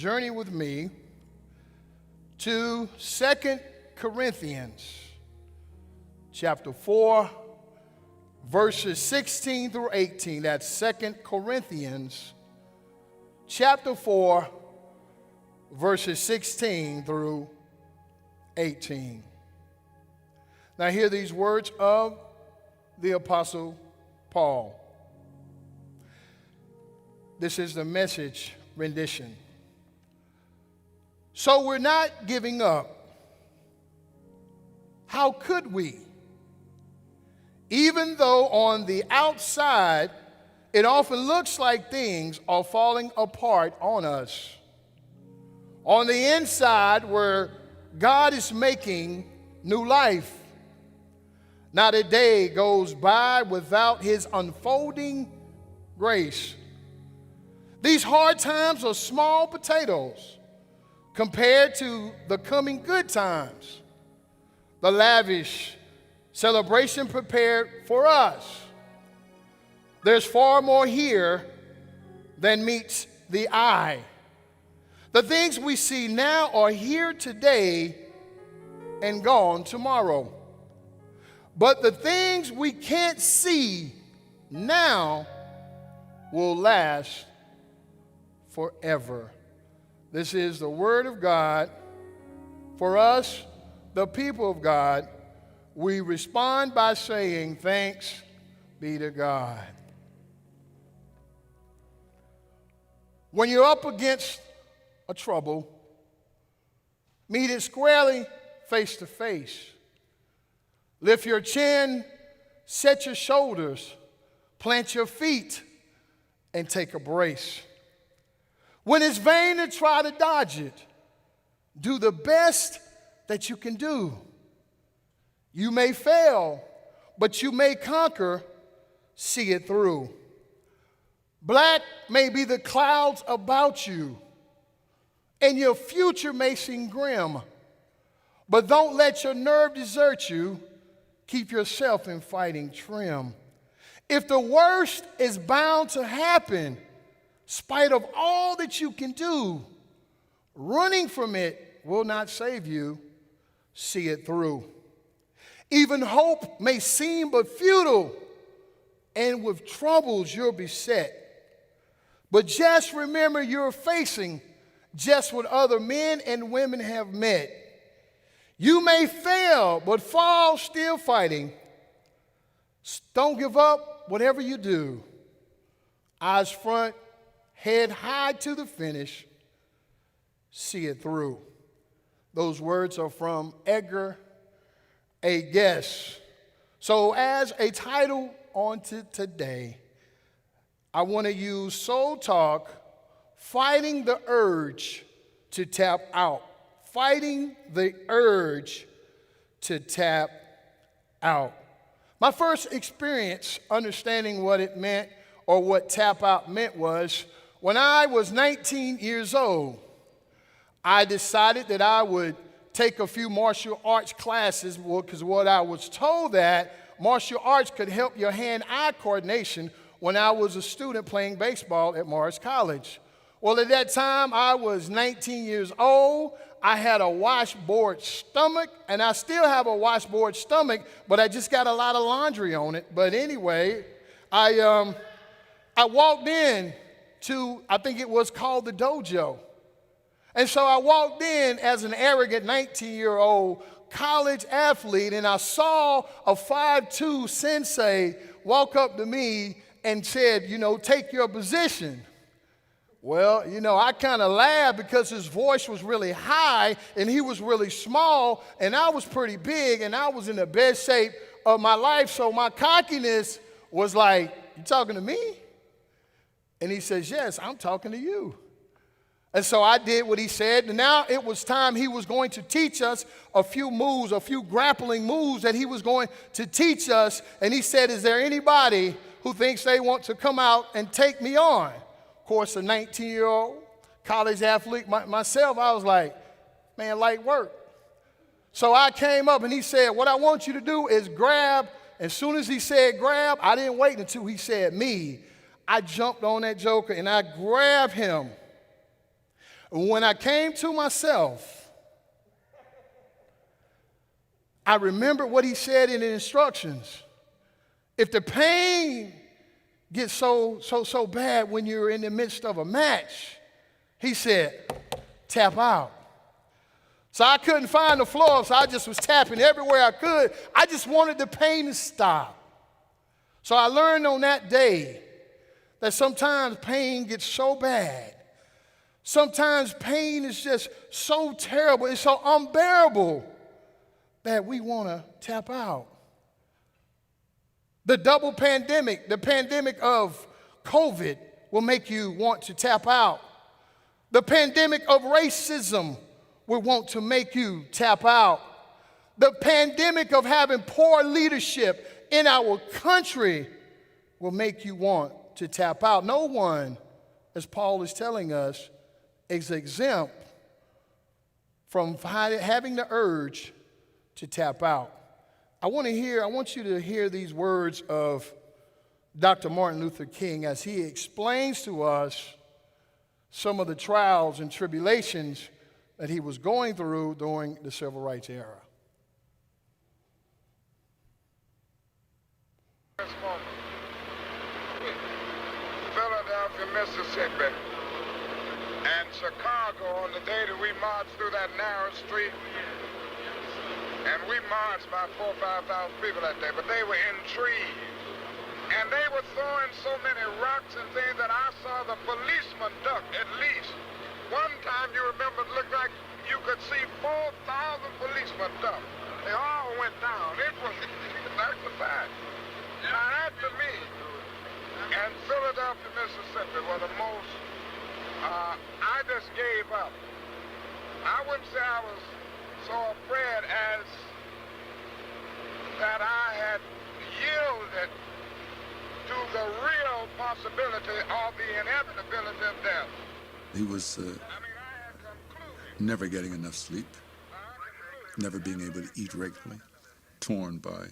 journey with me to 2 Corinthians chapter 4, verses 16 through 18. That's 2 Corinthians chapter 4, verses 16 through 18. Now hear these words of the Apostle Paul. This is the Message rendition. So we're not giving up. How could we? Even though on the outside it often looks like things are falling apart on us. On the inside, where God is making new life, not a day goes by without his unfolding grace. These hard times are small potatoes compared to the coming good times, the lavish celebration prepared for us. There's far more here than meets the eye. The things we see now are here today and gone tomorrow. But the things we can't see now will last forever. This is the word of God. For us, the people of God, we respond by saying, thanks be to God. When you're up against a trouble, meet it squarely, face to face. Lift your chin, set your shoulders, plant your feet, and take a brace. When it's vain to try to dodge it, do the best that you can do. You may fail, but you may conquer. See it through. Black may be the clouds about you, and your future may seem grim. But don't let your nerve desert you. Keep yourself in fighting trim. If the worst is bound to happen, spite of all that you can do, running from it will not save you. See it through. Even hope may seem but futile, and with troubles you're beset. But just remember you're facing just what other men and women have met. You may fail, but fall still fighting. Don't give up whatever you do. Eyes front, head high to the finish. See it through. Those words are from Edgar A. Guest. So as a title on to today, I want to use Soul Talk, Fighting the Urge to Tap Out. Fighting the urge to tap out. My first experience understanding what it meant or what tap out meant was when I was 19 years old. I decided that I would take a few martial arts classes because what I was told that martial arts could help your hand-eye coordination when I was a student playing baseball at Morris College. Well, at that time, I was 19 years old. I had a washboard stomach, and I still have a washboard stomach, but I just got a lot of laundry on it. But anyway, I walked in to, I think it was called the dojo. And so I walked in as an arrogant 19-year-old college athlete, and I saw a 5'2" sensei walk up to me and said, take your position. Well, I kind of laughed because his voice was really high and he was really small and I was pretty big and I was in the best shape of my life. So my cockiness was like, you talking to me? And he says, yes, I'm talking to you. And so I did what he said. And now it was time he was going to teach us a few moves, a few grappling moves that he was going to teach us. And he said, is there anybody who thinks they want to come out and take me on? Of course, a 19-year-old college athlete myself, I was like, man, light work. So I came up and he said, what I want you to do is grab. As soon as he said grab, I didn't wait until he said me. I jumped on that joker and I grabbed him. When I came to myself, I remembered what he said in the instructions. If the pain gets so bad when you're in the midst of a match, he said, tap out. So I couldn't find the floor, so I just was tapping everywhere I could. I just wanted the pain to stop. So I learned on that day that sometimes pain gets so bad. Sometimes pain is just so terrible, it's so unbearable that we want to tap out. The double pandemic, the pandemic of COVID, will make you want to tap out. The pandemic of racism will want to make you tap out. The pandemic of having poor leadership in our country will make you want to tap out. No one, as Paul is telling us, is exempt from having the urge to tap out. I want you to hear these words of Dr. Martin Luther King as he explains to us some of the trials and tribulations that he was going through during the civil rights era. Philadelphia, Mississippi, and Chicago on the day that we marched through that narrow street. And we marched by 4,000 or 5,000 people that day, but they were in trees. And they were throwing so many rocks and things that I saw the policemen duck at least. One time you remember it looked like you could see 4,000 policemen duck. They all went down. That's the fact. Now that to me, and Philadelphia, Mississippi were the most, I just gave up. I wouldn't say I was so afraid as that I had yielded to the real possibility of the inevitability of death. He was never getting enough sleep, never being able to eat regularly, torn by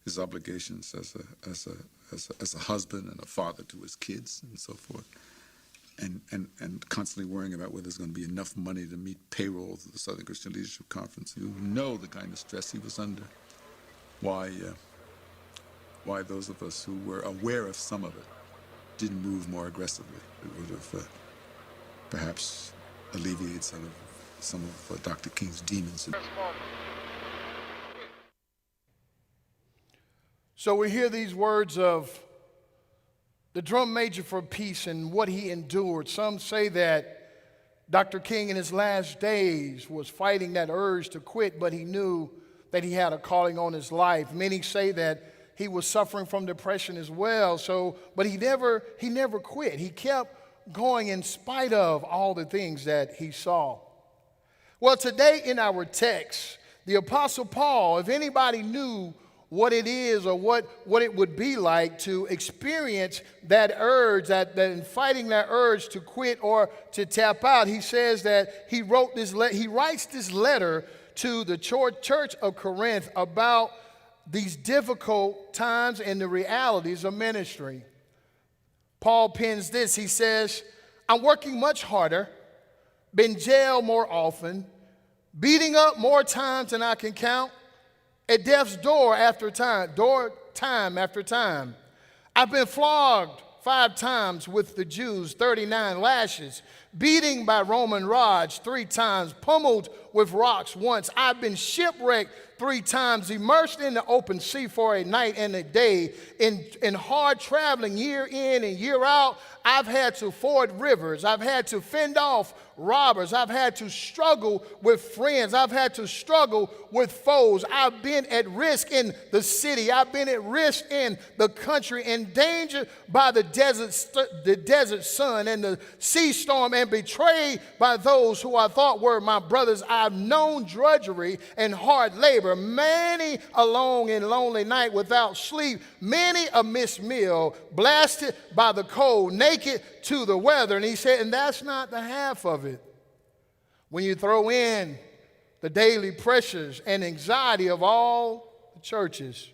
his obligations as a husband and a father to his kids and so forth. And constantly worrying about whether there's going to be enough money to meet payrolls of the Southern Christian Leadership Conference. You know the kind of stress he was under. Why those of us who were aware of some of it didn't move more aggressively. It would have perhaps alleviated some of Dr. King's demons. So we hear these words of the drum major for peace and what he endured. Some say that Dr. King in his last days was fighting that urge to quit, but he knew that he had a calling on his life. Many say that he was suffering from depression as well. But he never quit. He kept going in spite of all the things that he saw. Well, today in our text, the Apostle Paul, if anybody knew what it is or what it would be like to experience that urge, that in fighting that urge to quit or to tap out, he says that he writes this letter to the church of Corinth about these difficult times and the realities of ministry. Paul pens this. He says, I'm working much harder, been jailed more often, beating up more times than I can count, at death's door time after time. I've been flogged 5 times with the Jews, 39 lashes, beating by Roman rods 3 times, pummeled with rocks once. I've been shipwrecked 3 times, immersed in the open sea for a night and a day. In hard traveling year in and year out, I've had to ford rivers. I've had to fend off robbers. I've had to struggle with friends. I've had to struggle with foes. I've been at risk in the city. I've been at risk in the country, endangered by the desert sun and the sea storm, and betrayed by those who I thought were my brothers. I've known drudgery and hard labor, many a long and lonely night without sleep, many a missed meal, blasted by the cold, naked to the weather. And he said, and that's not the half of it. When you throw in the daily pressures and anxiety of all the churches,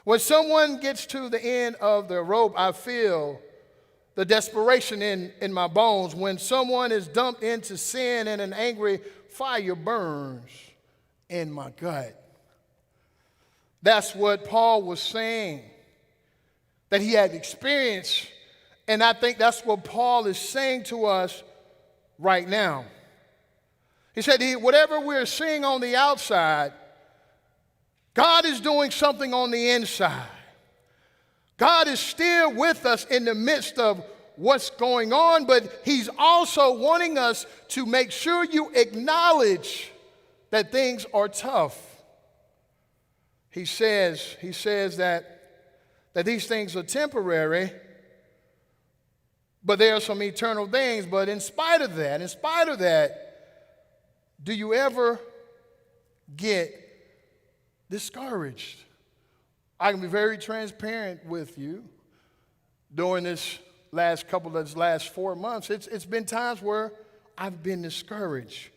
when someone gets to the end of their rope, I feel the desperation in my bones. When someone is dumped into sin and an angry fire burns in my gut. That's what Paul was saying that he had experienced. And I think that's what Paul is saying to us right now. He said, whatever we're seeing on the outside, God is doing something on the inside. God is still with us in the midst of what's going on, but he's also wanting us to make sure you acknowledge that things are tough. He says that these things are temporary, but there are some eternal things. But in spite of that, do you ever get discouraged? I can be very transparent with you. During this last 4 months, it's been times where I've been discouraged.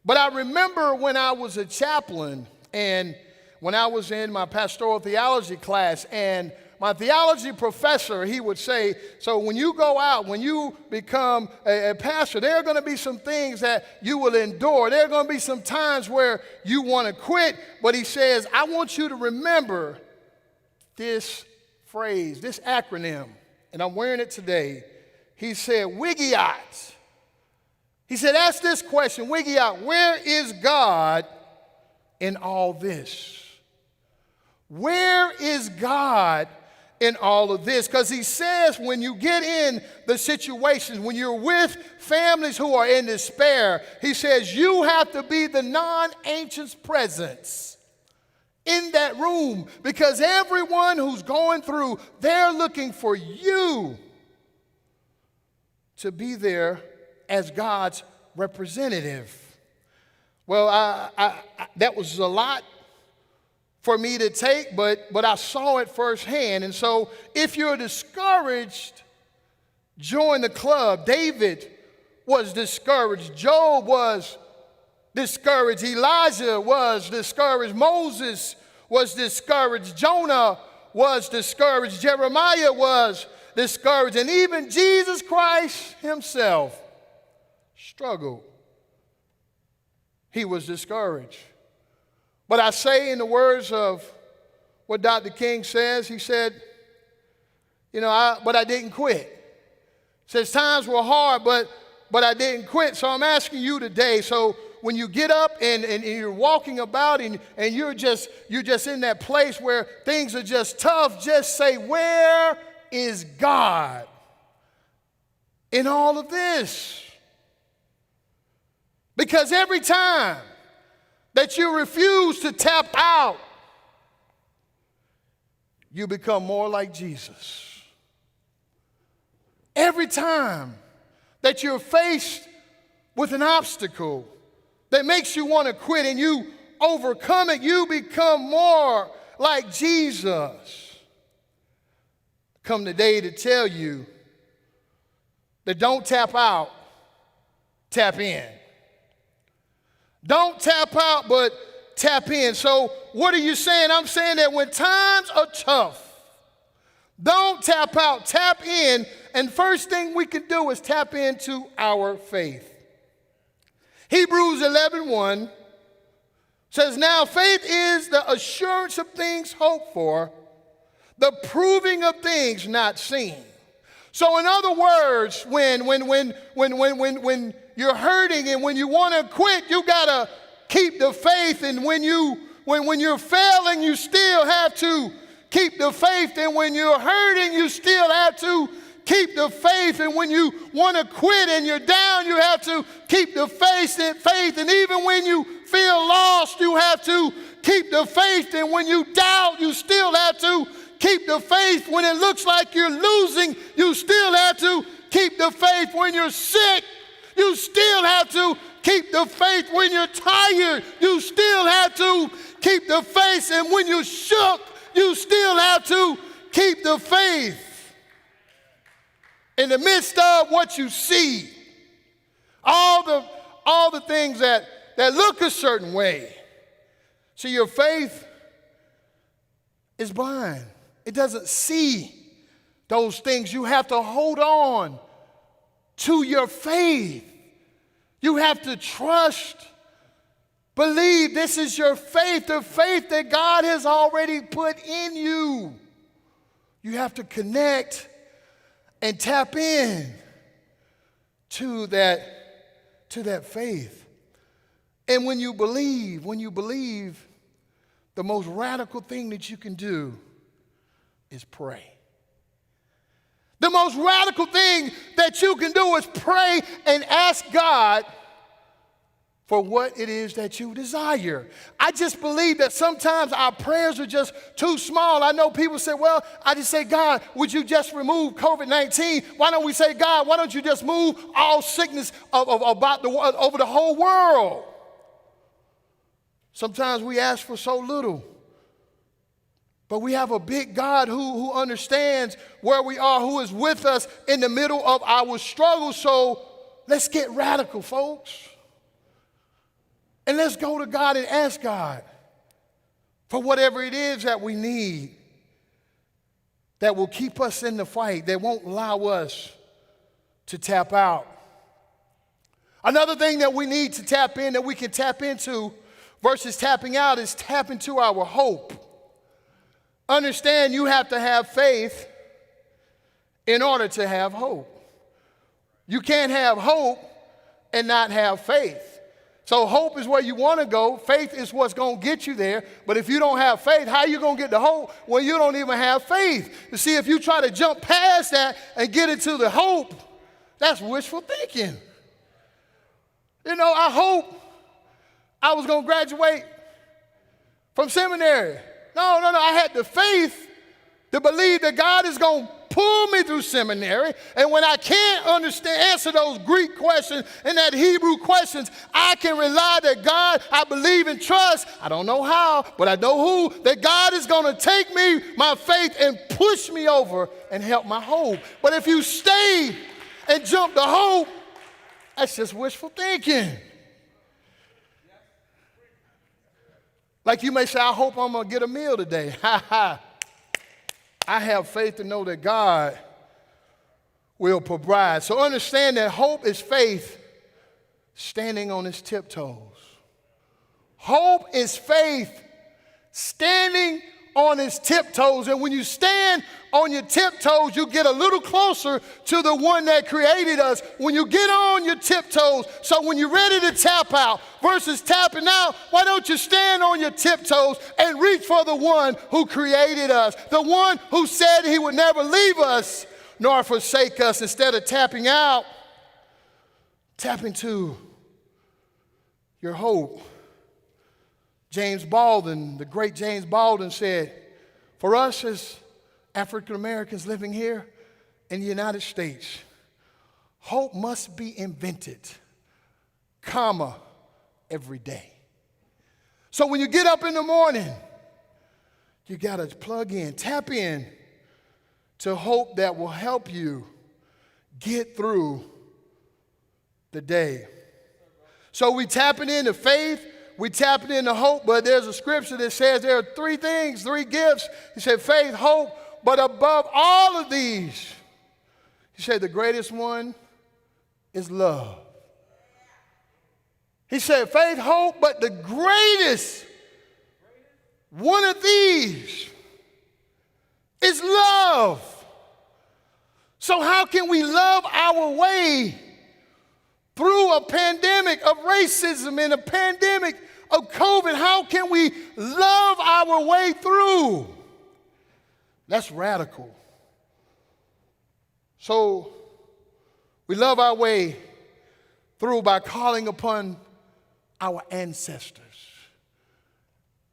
But I remember when I was a chaplain and when I was in my pastoral theology class, and my theology professor, he would say, so when you go out, when you become a pastor, there are going to be some things that you will endure. There are going to be some times where you want to quit, but he says, I want you to remember this phrase, this acronym, and I'm wearing it today. He said, Wigiat. He said, ask this question, Wigiat, where is God in all this? Where is God in all of this? Because he says when you get in the situations, when you're with families who are in despair, he says you have to be the non-anxious presence in that room, because everyone who's going through, they're looking for you to be there as God's representative. Well, that was a lot for me to take, but I saw it firsthand. And so if you're discouraged, join the club. David was discouraged. Job was discouraged. Elijah was discouraged. Moses was discouraged. Jonah was discouraged. Jeremiah was discouraged. And even Jesus Christ himself struggled. He was discouraged. But I say in the words of what Dr. King says, he said, but I didn't quit. He says times were hard, but I didn't quit. So I'm asking you today, so when you get up and you're walking about and you're just in that place where things are just tough, just say, where is God in all of this? Because every time that you refuse to tap out, you become more like Jesus. Every time that you're faced with an obstacle that makes you want to quit and you overcome it, you become more like Jesus. Come today to tell you that don't tap out, tap in. Don't tap out, but tap in. So what are you saying? I'm saying that when times are tough, don't tap out, tap in. And first thing we can do is tap into our faith. Hebrews 11:1 says, now faith is the assurance of things hoped for, the proving of things not seen. So in other words, when you're hurting and when you want to quit, you got to keep the faith. And when you're failing, you still have to keep the faith. And when you're hurting, you still have to keep the faith. And when you want to quit and you're down, you have to keep the faith. And even when you feel lost, you have to keep the faith. And when you doubt, you still have to keep the faith. When it looks like you're losing, you still have to keep the faith. When you're sick, you still have to keep the faith. When you're tired, you still have to keep the faith. And when you're shook, you still have to keep the faith. In the midst of what you see, all the things that look a certain way. See, your faith is blind. It doesn't see those things. You have to hold on to your faith. You have to trust, believe this is your faith, the faith that God has already put in you. You have to connect and tap in to that faith. And when you believe, the most radical thing that you can do is pray. The most radical thing that you can do is pray and ask God for what it is that you desire. I just believe that sometimes our prayers are just too small. I know people say, well, I just say, God, would you just remove COVID-19? Why don't we say, God, why don't you just move all sickness over the whole world? Sometimes we ask for so little. But we have a big God who understands where we are, who is with us in the middle of our struggle. So let's get radical, folks. And let's go to God and ask God for whatever it is that we need that will keep us in the fight, that won't allow us to tap out. Another thing that we need to tap in, that we can tap into versus tapping out, is tap into our hope. Understand you have to have faith in order to have hope. You can't have hope and not have faith. So hope is where you want to go. Faith is what's going to get you there. But if you don't have faith, how are you going to get the hope when you don't even have faith? You see, if you try to jump past that and get into the hope, that's wishful thinking. You know, I hope I was going to graduate from seminary. No. I had the faith to believe that God is going to pull me through seminary. And when I can't answer those Greek questions and that Hebrew questions, I can rely that God, I believe and trust. I don't know how, but I know who, that God is going to take me, my faith, and push me over and help my hope. But if you stay and jump to hope, that's just wishful thinking. Like you may say, I hope I'm going to get a meal today. I have faith to know that God will provide. So understand that hope is faith standing on its tiptoes. Hope is faith standing on its tiptoes. And when you stand on your tiptoes, you get a little closer to the one that created us. When you get on your tiptoes, so when you're ready to tap out versus tapping out, why don't you stand on your tiptoes and reach for the one who created us, the one who said he would never leave us nor forsake us. Instead of tapping out, tap into your hope. James Baldwin, the great James Baldwin, said, for us as African Americans living here in the United States, hope must be invented, every day. So when you get up in the morning, you got to plug in, tap in to hope that will help you get through the day. So we tapping into faith, we tapping into hope, but there's a scripture that says there are three things, three gifts. He said faith, hope, but above all of these, he said the greatest one is love. He said faith, hope, but the greatest one of these is love. So how can we love our way through a pandemic of racism and a pandemic of COVID? How can we love our way through? That's radical. So we love our way through by calling upon our ancestors.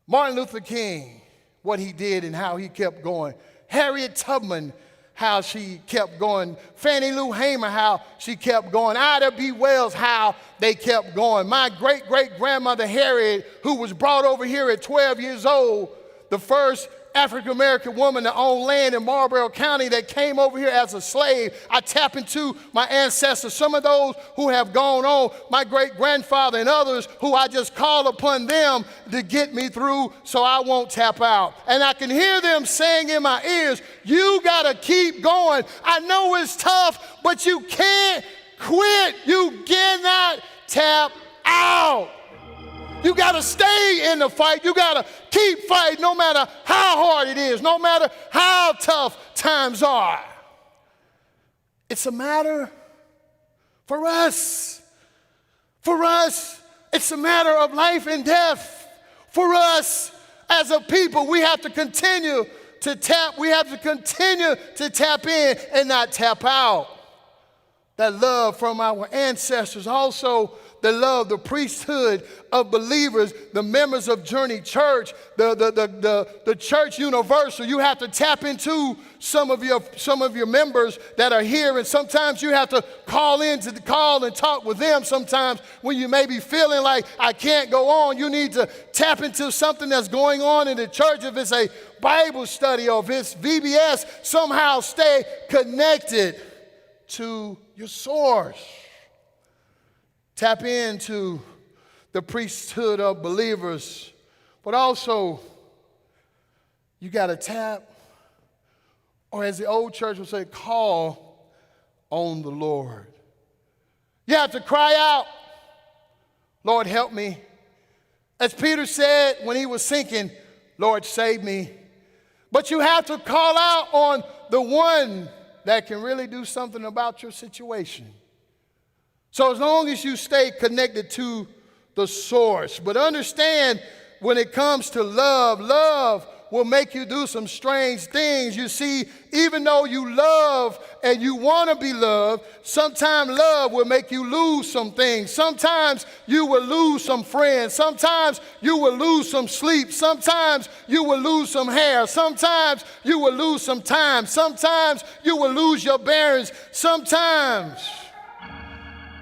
Martin Luther King, what he did and how he kept going. Harriet Tubman, how she kept going. Fannie Lou Hamer, how she kept going. Ida B. Wells, how they kept going. My great-great-grandmother Harriet, who was brought over here at 12 years old, the first African-American woman that owned land in Marlboro County that came over here as a slave. I tap into my ancestors, some of those who have gone on, my great-grandfather and others who I just call upon them to get me through so I won't tap out. And I can hear them saying in my ears, you got to keep going. I know it's tough, but you can't quit. You cannot tap out. You got to stay in the fight. You got to keep fighting no matter how hard it is, no matter how tough times are. It's a matter for us. For us, it's a matter of life and death. For us as a people, we have to continue to tap. We have to continue to tap in and not tap out. That love from our ancestors, also the love, the priesthood of believers, the members of Journey Church, the church universal. You have to tap into some of your members that are here, and sometimes you have to call and talk with them. Sometimes when you may be feeling like I can't go on, you need to tap into something that's going on in the church. If it's a Bible study or if it's VBS, somehow stay connected to your source. Tap into the priesthood of believers, but also you got to tap, or as the old church would say, call on the Lord. You have to cry out, Lord, help me. As Peter said when he was sinking, Lord, save me. But you have to call out on the one that can really do something about your situation. So as long as you stay connected to the source, but understand when it comes to love, love will make you do some strange things. You see, even though you love and you want to be loved, sometimes love will make you lose some things. Sometimes you will lose some friends. Sometimes you will lose some sleep. Sometimes you will lose some hair. Sometimes you will lose some time. Sometimes you will lose your bearings. Sometimes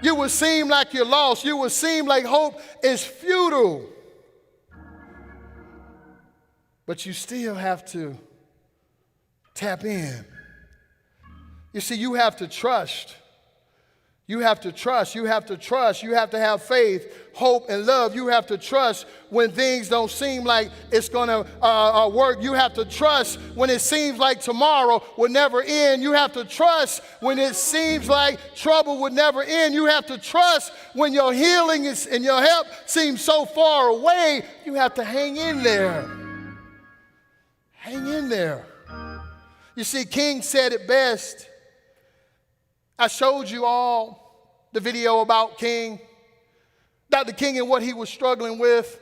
you will seem like you're lost. You will seem like hope is futile. But you still have to tap in. You see, you have to trust. You have to trust. You have to trust. You have to have faith, hope, and love. You have to trust when things don't seem like it's going to work. You have to trust when it seems like tomorrow will never end. You have to trust when it seems like trouble would never end. You have to trust when your healing and your help seems so far away. You have to hang in there. Hang in there. You see, King said it best. I showed you all the video about King. Dr. King and what he was struggling with.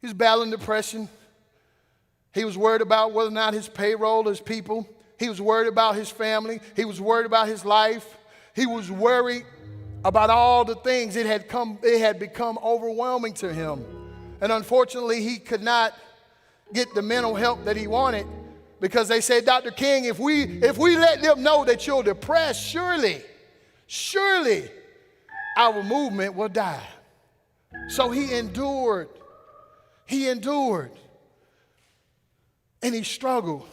He was battling depression. He was worried about whether or not his payroll, his people. He was worried about his family. He was worried about his life. He was worried about all the things. It had become overwhelming to him. And unfortunately, he could not get the mental help that he wanted, because they said, Dr. King, if we let them know that you're depressed, surely our movement will die. So he endured, and he struggled.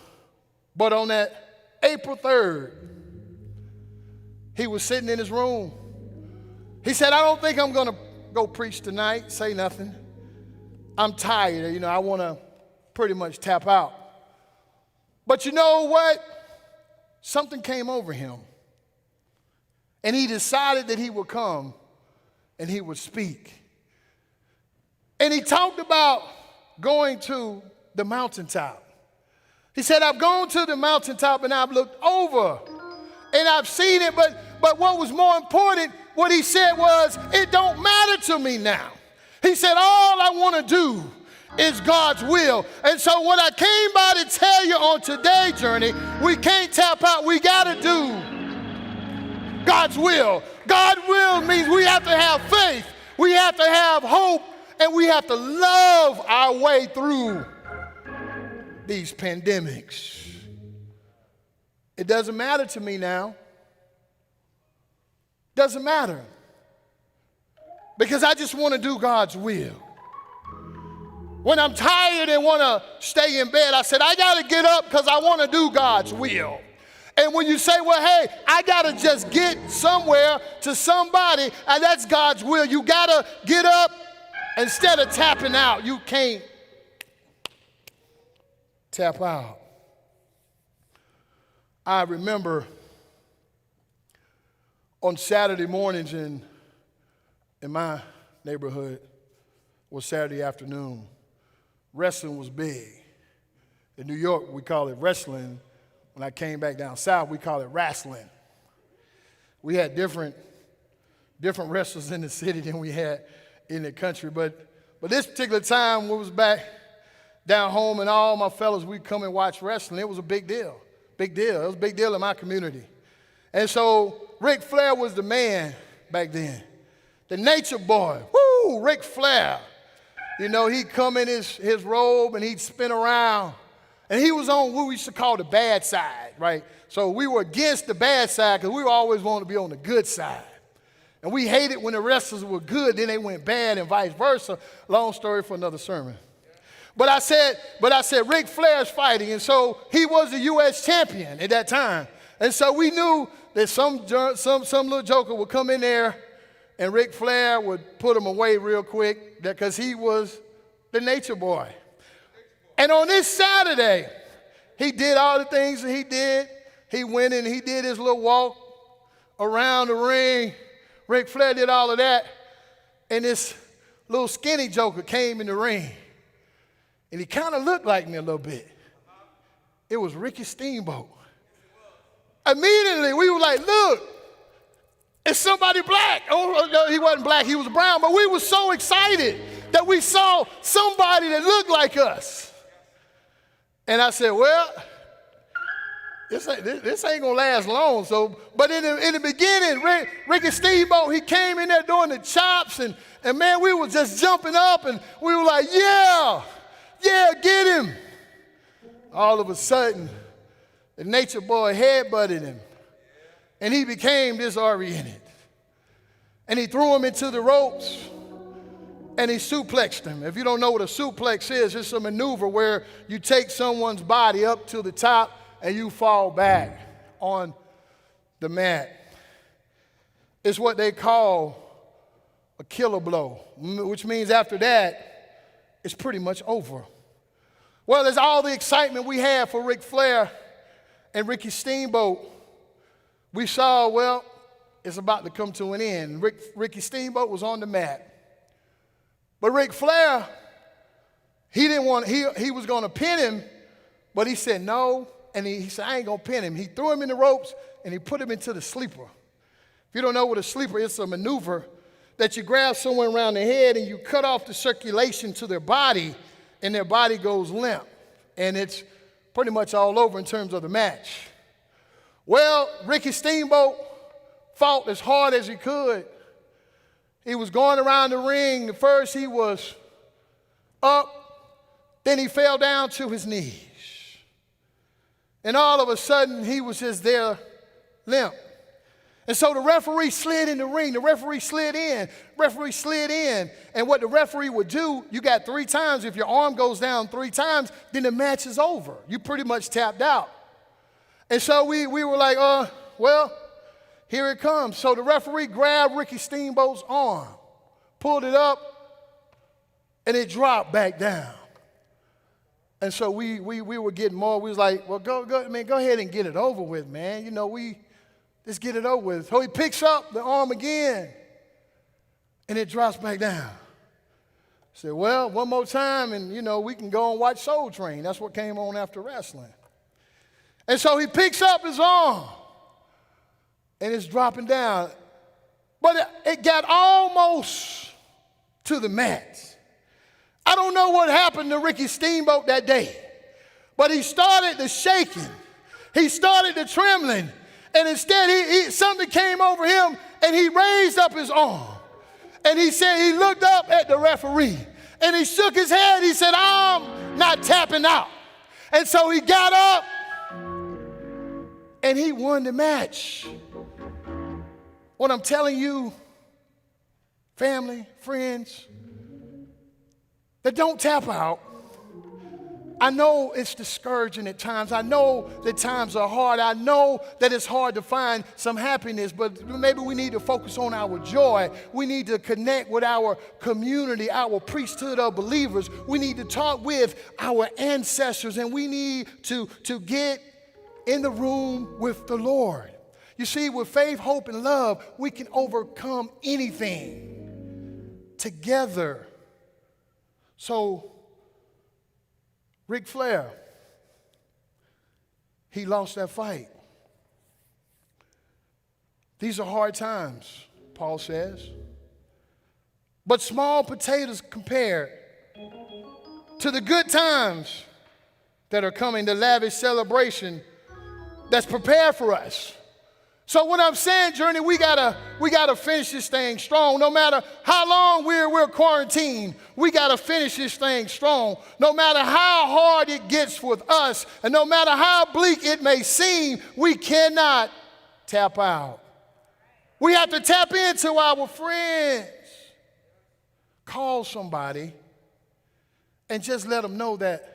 But on that April 3rd, he was sitting in his room. He said, I don't think I'm going to go preach tonight, say nothing. I'm tired, I want to pretty much tap out. But you know what? Something came over him. And he decided that he would come and he would speak. And he talked about going to the mountaintop. He said, I've gone to the mountaintop and I've looked over and I've seen it, but what was more important, what he said was, it don't matter to me now. He said, all I want to do is God's will. And so what I came by to tell you on today's journey, we can't tap out. We got to do God's will. God's will means we have to have faith. We have to have hope. And we have to love our way through these pandemics. It doesn't matter to me now. Doesn't matter. Because I just want to do God's will. When I'm tired and want to stay in bed, I said, I got to get up because I want to do God's will. And when you say, well, hey, I got to just get somewhere to somebody, and that's God's will. You got to get up instead of tapping out. You can't tap out. I remember on Saturday mornings in my neighborhood, was Saturday afternoon, wrestling was big. In New York, we call it wrestling. When I came back down south, we call it wrestling. We had different wrestlers in the city than we had in the country. But this particular time, we was back down home, and all my fellas, we'd come and watch wrestling. It was a big deal. Big deal. It was a big deal in my community. And so Ric Flair was the man back then. The Nature Boy. Woo! Ric Flair. You know, he'd come in his robe and he'd spin around. And he was on what we used to call the bad side, right? So we were against the bad side because we always wanted to be on the good side. And we hated when the wrestlers were good, then they went bad and vice versa. Long story for another sermon. But I said, Ric Flair's fighting, and so he was the U.S. champion at that time. And so we knew that some little joker would come in there, and Ric Flair would put him away real quick because he was the Nature Boy. And on this Saturday, he did all the things that he did. He went and he did his little walk around the ring. Ric Flair did all of that, and this little skinny joker came in the ring. And he kind of looked like me a little bit. It was Ricky Steamboat. Immediately, we were like, look, it's somebody black. Oh, no, he wasn't black, he was brown. But we were so excited that we saw somebody that looked like us. And I said, well, this ain't going to last long. So, but in the beginning, Ricky Steamboat, he came in there doing the chops. And man, we were just jumping up. And we were like, yeah, get him. All of a sudden, the Nature Boy headbutted him, and he became disoriented. And he threw him into the ropes, and he suplexed him. If you don't know what a suplex is, it's a maneuver where you take someone's body up to the top and you fall back on the mat. It's what they call a killer blow, which means after that, it's pretty much over. Well, there's all the excitement we had for Ric Flair and Ricky Steamboat. We saw, well, it's about to come to an end. Ricky Steamboat was on the mat. But Ric Flair, he was going to pin him, but he said no, and he said, I ain't going to pin him. He threw him in the ropes, and he put him into the sleeper. If you don't know what a sleeper is, it's a maneuver that you grab someone around the head and you cut off the circulation to their body, and their body goes limp. And it's pretty much all over in terms of the match. Well, Ricky Steamboat fought as hard as he could. He was going around the ring. At first he was up, then he fell down to his knees. And all of a sudden he was just there limp. And so the referee slid in the ring. The referee slid in. And what the referee would do, you got 3 times. If your arm goes down 3 times, then the match is over. You pretty much tapped out. And so we were like, well, here it comes. So the referee grabbed Ricky Steamboat's arm, pulled it up, and it dropped back down. And so we were getting more. We was like, well, go ahead and get it over with, man. You know, let's get it over with. So he picks up the arm again, and it drops back down. I said, well, one more time, and, you know, we can go and watch Soul Train. That's what came on after wrestling. And so he picks up his arm, and it's dropping down. But it got almost to the mat. I don't know what happened to Ricky Steamboat that day, but he started to shaking. He started to trembling. And instead, something came over him, and he raised up his arm. And he said, he looked up at the referee, and he shook his head. He said, I'm not tapping out. And so he got up, and he won the match. What I'm telling you, family, friends, that don't tap out. I know it's discouraging at times. I know that times are hard. I know that it's hard to find some happiness, but maybe we need to focus on our joy. We need to connect with our community, our priesthood of believers. We need to talk with our ancestors, and we need to get in the room with the Lord. You see, with faith, hope, and love, we can overcome anything together. So, Ric Flair, he lost that fight. These are hard times, Paul says. But small potatoes compared to the good times that are coming, the lavish celebration that's prepared for us. So what I'm saying, Journey, we gotta finish this thing strong. No matter how long we're quarantined, we gotta finish this thing strong. No matter how hard it gets with us, and no matter how bleak it may seem, we cannot tap out. We have to tap into our friends. Call somebody and just let them know that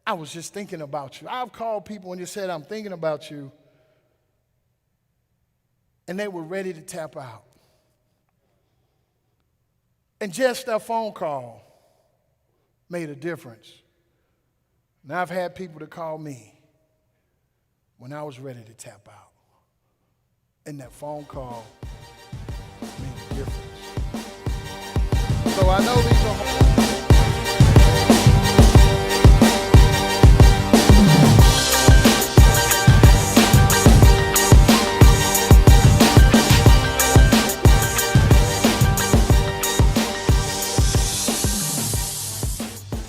I was just thinking about you. I've called people and just said, I'm thinking about you. And they were ready to tap out. And just that phone call made a difference. And I've had people to call me when I was ready to tap out. And that phone call made a difference. So I know these are hard.